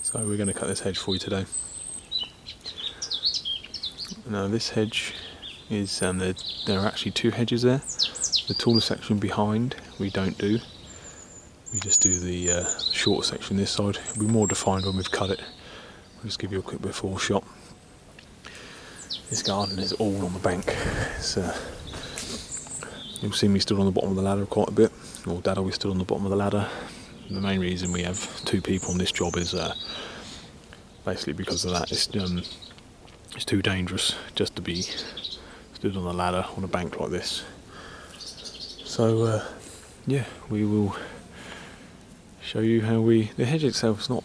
So we're going to cut this hedge for you today. Now this hedge is, there are actually two hedges there. The taller section behind we don't do. We just do the shorter section this side. It'll be more defined when we've cut it. I'll just give you a quick before shot. This garden is all on the bank. You'll see me stood on the bottom of the ladder quite a bit, or Dad always stood on the bottom of the ladder. The main reason we have two people on this job is basically because of that. It's too dangerous just to be stood on a ladder on a bank like this. So yeah, we will show you how the hedge itself is not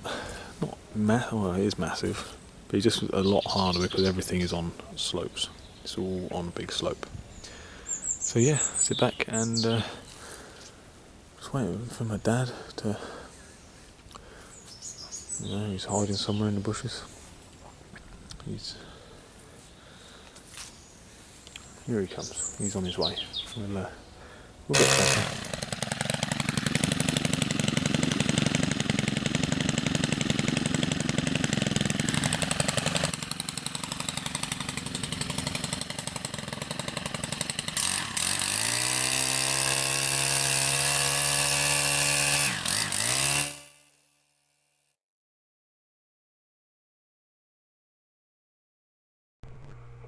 well, it is massive, but it's just a lot harder because everything is on slopes. It's all on a big slope. So yeah, sit back and just waiting for my dad to, he's hiding somewhere in the bushes. Here he comes. He's on his way. We'll get closer.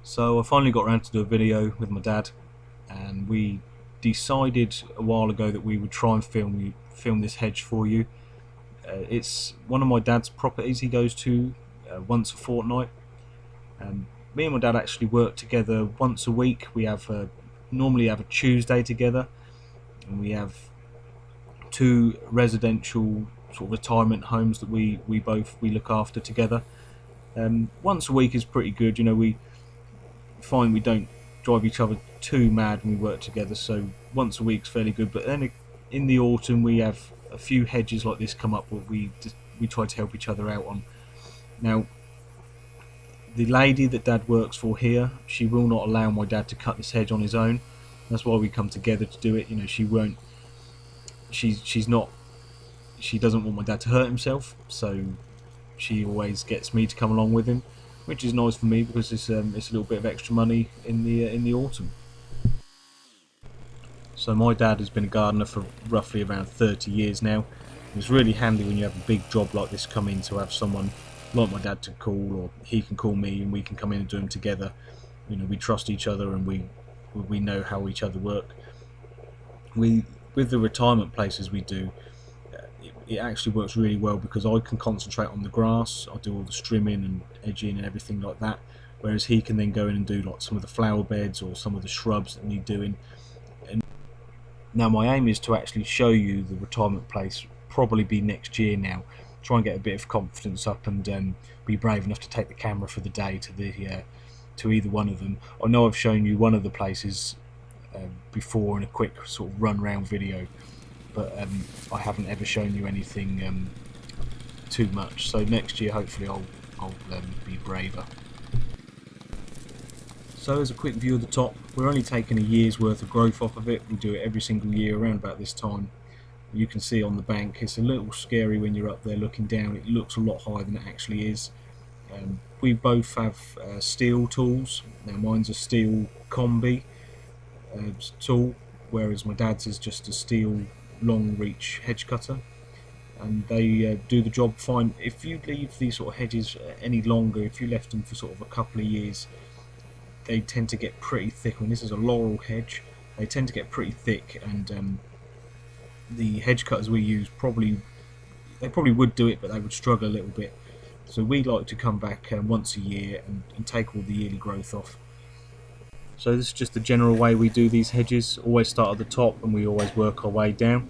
So I finally got around to do a video with my dad, and we decided a while ago that we would try and film this hedge for you. It's one of my dad's properties he goes to once a fortnight. Me and my dad actually work together once a week. We normally have a Tuesday together, and we have two residential sort of retirement homes that we look after together. Once a week is pretty good. We find we don't drive each other too mad when we work together, so once a week's fairly good. But then in the autumn we have a few hedges like this come up that we try to help each other out on. Now the lady that Dad works for here, she will not allow my dad to cut this hedge on his own. That's why we come together to do it. She doesn't want my dad to hurt himself, so she always gets me to come along with him, which is nice for me because it's a little bit of extra money in the autumn. So my dad has been a gardener for roughly around 30 years now. It's really handy when you have a big job like this come in to have someone like my dad to call, or he can call me and we can come in and do them together. We trust each other and we know how each other work. With the retirement places we do, it actually works really well because I can concentrate on the grass. I do all the trimming and edging and everything like that, whereas he can then go in and do like some of the flower beds or some of the shrubs that need doing. And now my aim is to actually show you the retirement place, probably be next year now. Try and get a bit of confidence up and be brave enough to take the camera for the day to either one of them. I know I've shown you one of the places before in a quick sort of run round video, but I haven't ever shown you anything too much. So next year hopefully I'll be braver. So as a quick view of the top, we're only taking a year's worth of growth off of it. We do it every single year around about this time. You can see on the bank, it's a little scary when you're up there looking down. It looks a lot higher than it actually is. We both have steel tools. Now mine's a steel combi tool, whereas my dad's is just a steel long reach hedge cutter, and they do the job fine. If you leave these sort of hedges any longer, if you left them for sort of a couple of years, they tend to get pretty thick. And this is a laurel hedge. They tend to get pretty thick, and the hedge cutters we use probably would do it, but they would struggle a little bit. So we like to come back once a year and take all the yearly growth off. So this is just the general way we do these hedges. Always start at the top and we always work our way down.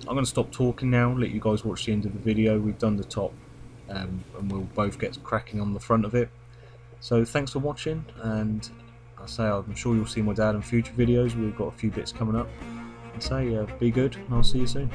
I'm going to stop talking now, let you guys watch the end of the video. We've done the top and we'll both get cracking on the front of it. So thanks for watching, and I'm sure you'll see my dad in future videos. We've got a few bits coming up. And be good, and I'll see you soon.